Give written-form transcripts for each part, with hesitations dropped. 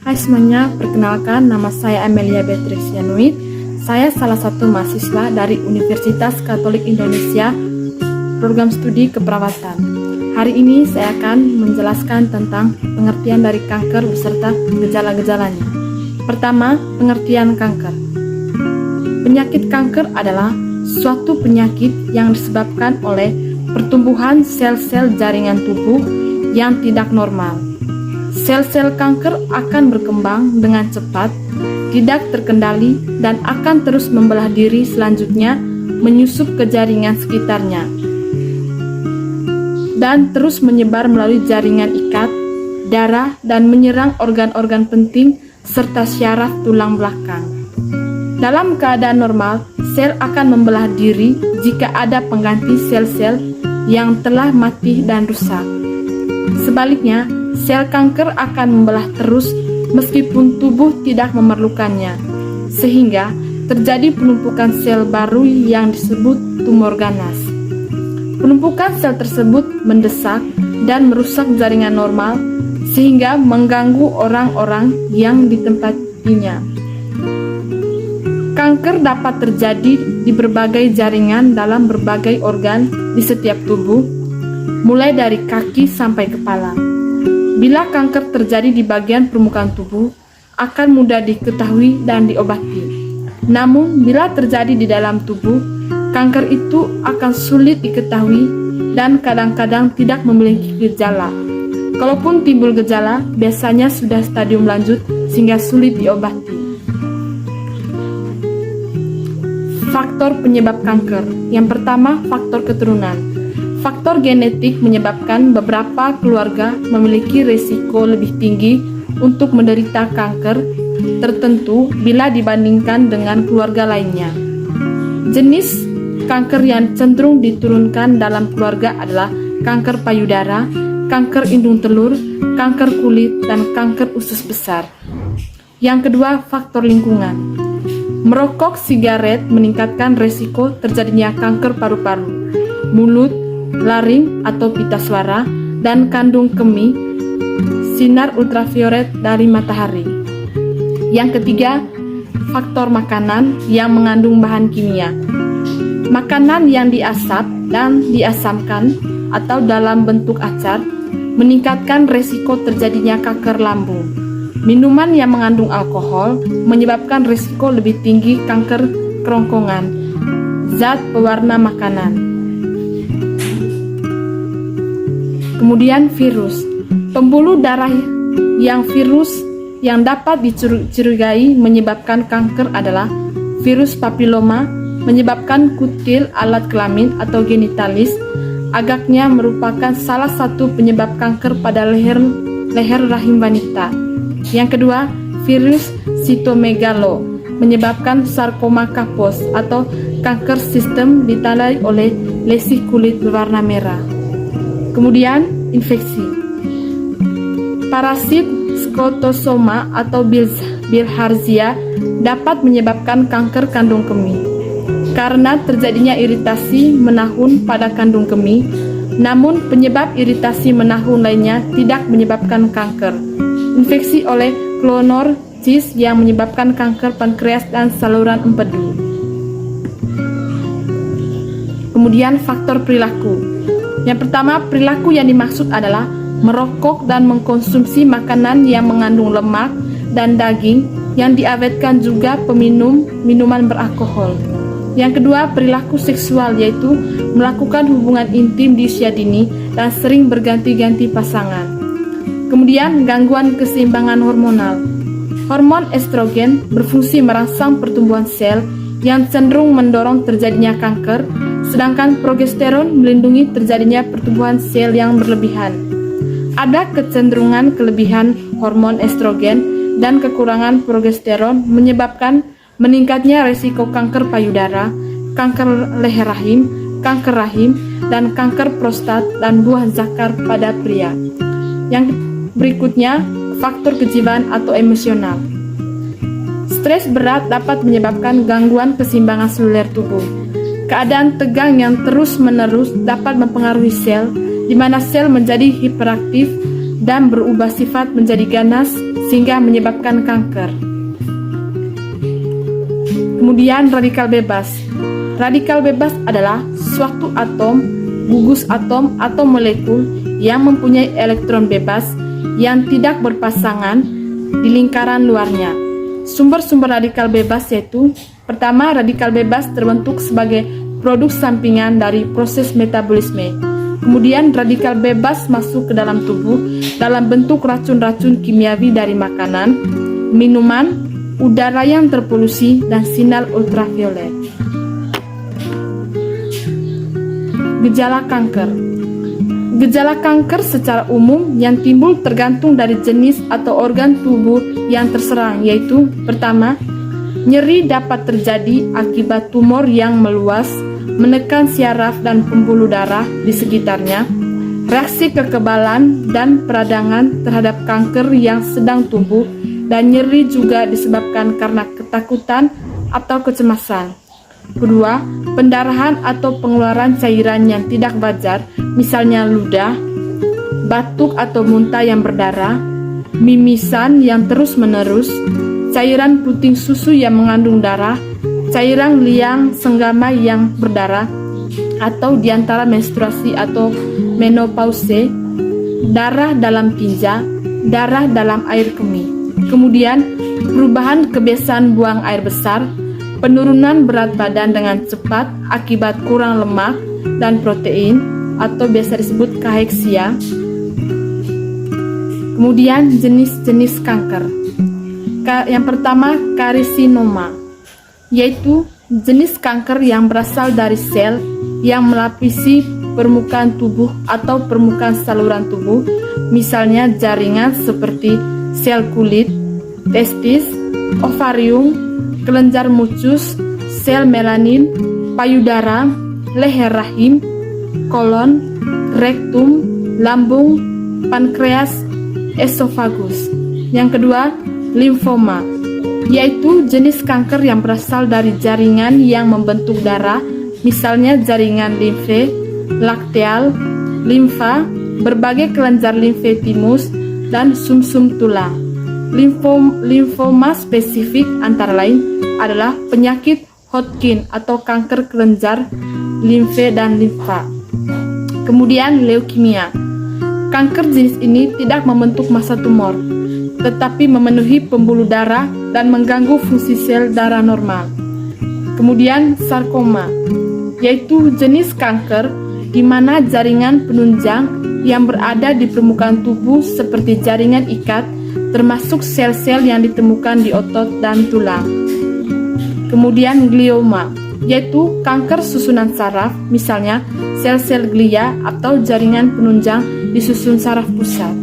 Hai semuanya, perkenalkan nama saya Amelia Beatrice Yanuit. Saya salah satu mahasiswa dari Universitas Katolik Indonesia, program studi keperawatan. Hari ini saya akan menjelaskan tentang pengertian dari kanker beserta gejala-gejalanya. Pertama, pengertian kanker. Penyakit kanker adalah suatu penyakit yang disebabkan oleh pertumbuhan sel-sel jaringan tubuh yang tidak normal. Sel-sel kanker akan berkembang dengan cepat, tidak terkendali, dan akan terus membelah diri selanjutnya menyusup ke jaringan sekitarnya dan terus menyebar melalui jaringan ikat, darah, dan menyerang organ-organ penting serta syaraf tulang belakang. Dalam keadaan normal, sel akan membelah diri jika ada pengganti sel-sel yang telah mati dan rusak. Sebaliknya, sel kanker akan membelah terus meskipun tubuh tidak memerlukannya, sehingga terjadi penumpukan sel baru yang disebut tumor ganas. Penumpukan sel tersebut mendesak dan merusak jaringan normal, sehingga mengganggu orang-orang yang ditempatinya. Kanker dapat terjadi di berbagai jaringan dalam berbagai organ di setiap tubuh, mulai dari kaki sampai kepala. Bila kanker terjadi di bagian permukaan tubuh, akan mudah diketahui dan diobati. Namun, bila terjadi di dalam tubuh, kanker itu akan sulit diketahui dan kadang-kadang tidak memiliki gejala. Kalaupun timbul gejala, biasanya sudah stadium lanjut sehingga sulit diobati. Faktor penyebab kanker. Yang pertama, faktor keturunan. Faktor genetik menyebabkan beberapa keluarga memiliki risiko lebih tinggi untuk menderita kanker tertentu bila dibandingkan dengan keluarga lainnya. Jenis kanker yang cenderung diturunkan dalam keluarga adalah kanker payudara, kanker indung telur, kanker kulit, dan kanker usus besar. Yang kedua, faktor lingkungan. Merokok sigaret meningkatkan risiko terjadinya kanker paru-paru, mulut, laring atau pita suara, dan kandung kemih, sinar ultraviolet dari matahari. Yang ketiga, faktor makanan yang mengandung bahan kimia. Makanan yang diasap dan diasamkan atau dalam bentuk acar meningkatkan risiko terjadinya kanker lambung. Minuman yang mengandung alkohol menyebabkan risiko lebih tinggi kanker kerongkongan. Zat pewarna makanan. Kemudian virus. Pembuluh darah yang virus yang dapat dicurigai menyebabkan kanker adalah virus papiloma, menyebabkan kutil alat kelamin atau genitalis. Agaknya merupakan salah satu penyebab kanker pada leher rahim wanita. Yang kedua, virus sitomegalo menyebabkan sarkoma Kaposi atau kanker sistem ditandai oleh lesi kulit berwarna merah. Kemudian, infeksi. Parasit Scotosoma atau Bilharzia dapat menyebabkan kanker kandung kemih. Karena terjadinya iritasi menahun pada kandung kemih, namun penyebab iritasi menahun lainnya tidak menyebabkan kanker. Infeksi oleh Clonor cis yang menyebabkan kanker pankreas dan saluran empedu. Kemudian faktor perilaku. Yang pertama, perilaku yang dimaksud adalah merokok dan mengkonsumsi makanan yang mengandung lemak dan daging yang diawetkan, juga peminum minuman beralkohol. Yang kedua, perilaku seksual, yaitu melakukan hubungan intim di usia dini dan sering berganti-ganti pasangan. Kemudian, gangguan keseimbangan hormonal. Hormon estrogen berfungsi merangsang pertumbuhan sel yang cenderung mendorong terjadinya kanker, sedangkan progesteron melindungi terjadinya pertumbuhan sel yang berlebihan. Ada kecenderungan kelebihan hormon estrogen dan kekurangan progesteron menyebabkan meningkatnya risiko kanker payudara, kanker leher rahim, kanker rahim, dan kanker prostat dan buah zakar pada pria. Yang berikutnya, faktor kejiwaan atau emosional. Stres berat dapat menyebabkan gangguan keseimbangan seluler tubuh. Keadaan tegang yang terus-menerus dapat mempengaruhi sel, di mana sel menjadi hiperaktif dan berubah sifat menjadi ganas sehingga menyebabkan kanker. Kemudian radikal bebas. Radikal bebas adalah suatu atom, gugus atom atau molekul yang mempunyai elektron bebas yang tidak berpasangan di lingkaran luarnya. Sumber-sumber radikal bebas yaitu: pertama, radikal bebas terbentuk sebagai produk sampingan dari proses metabolisme. Kemudian radikal bebas masuk ke dalam tubuh dalam bentuk racun-racun kimiawi dari makanan, minuman, udara yang terpolusi, dan sinar ultraviolet. Gejala kanker. Gejala kanker secara umum yang timbul tergantung dari jenis atau organ tubuh yang terserang, yaitu: pertama, nyeri dapat terjadi akibat tumor yang meluas, menekan syaraf dan pembuluh darah di sekitarnya. Reaksi kekebalan dan peradangan terhadap kanker yang sedang tumbuh, dan nyeri juga disebabkan karena ketakutan atau kecemasan. Kedua, pendarahan atau pengeluaran cairan yang tidak wajar, misalnya ludah, batuk atau muntah yang berdarah, mimisan yang terus-menerus, cairan puting susu yang mengandung darah, cairan liang senggama yang berdarah, atau diantara menstruasi atau menopause, darah dalam tinja, darah dalam air kemih. Kemudian, perubahan kebiasaan buang air besar, penurunan berat badan dengan cepat akibat kurang lemak dan protein atau biasa disebut kaheksia. Kemudian jenis-jenis kanker. Yang pertama, karsinoma, yaitu jenis kanker yang berasal dari sel yang melapisi permukaan tubuh atau permukaan saluran tubuh, misalnya jaringan seperti sel kulit, testis, ovarium, kelenjar mucus, sel melanin, payudara, leher rahim, kolon, rektum, lambung, pankreas, esofagus. Yang kedua, limfoma, yaitu jenis kanker yang berasal dari jaringan yang membentuk darah, misalnya jaringan limfe, lakteal, limfa, berbagai kelenjar limfetimus, dan sumsum tulang. Limfoma spesifik antara lain adalah penyakit Hodgkin atau kanker kelenjar limfe dan limfa. Kemudian leukemia. Kanker jenis ini tidak membentuk massa tumor, tetapi memenuhi pembuluh darah dan mengganggu fungsi sel darah normal. Kemudian sarkoma, yaitu jenis kanker di mana jaringan penunjang yang berada di permukaan tubuh seperti jaringan ikat, termasuk sel-sel yang ditemukan di otot dan tulang. Kemudian glioma, yaitu kanker susunan saraf, misalnya sel-sel glia atau jaringan penunjang di susun saraf pusat.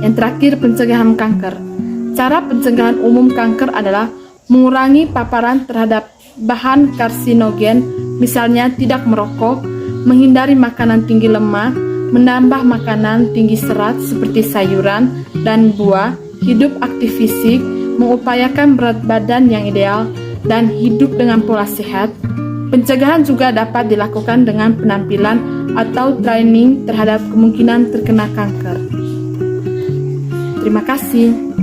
Yang terakhir, pencegahan kanker. Cara pencegahan umum kanker adalah mengurangi paparan terhadap bahan karsinogen, misalnya tidak merokok, menghindari makanan tinggi lemak, menambah makanan tinggi serat seperti sayuran dan buah, hidup aktif fisik, mengupayakan berat badan yang ideal, dan hidup dengan pola sehat. Pencegahan juga dapat dilakukan dengan penampilan atau training terhadap kemungkinan terkena kanker. Terima kasih.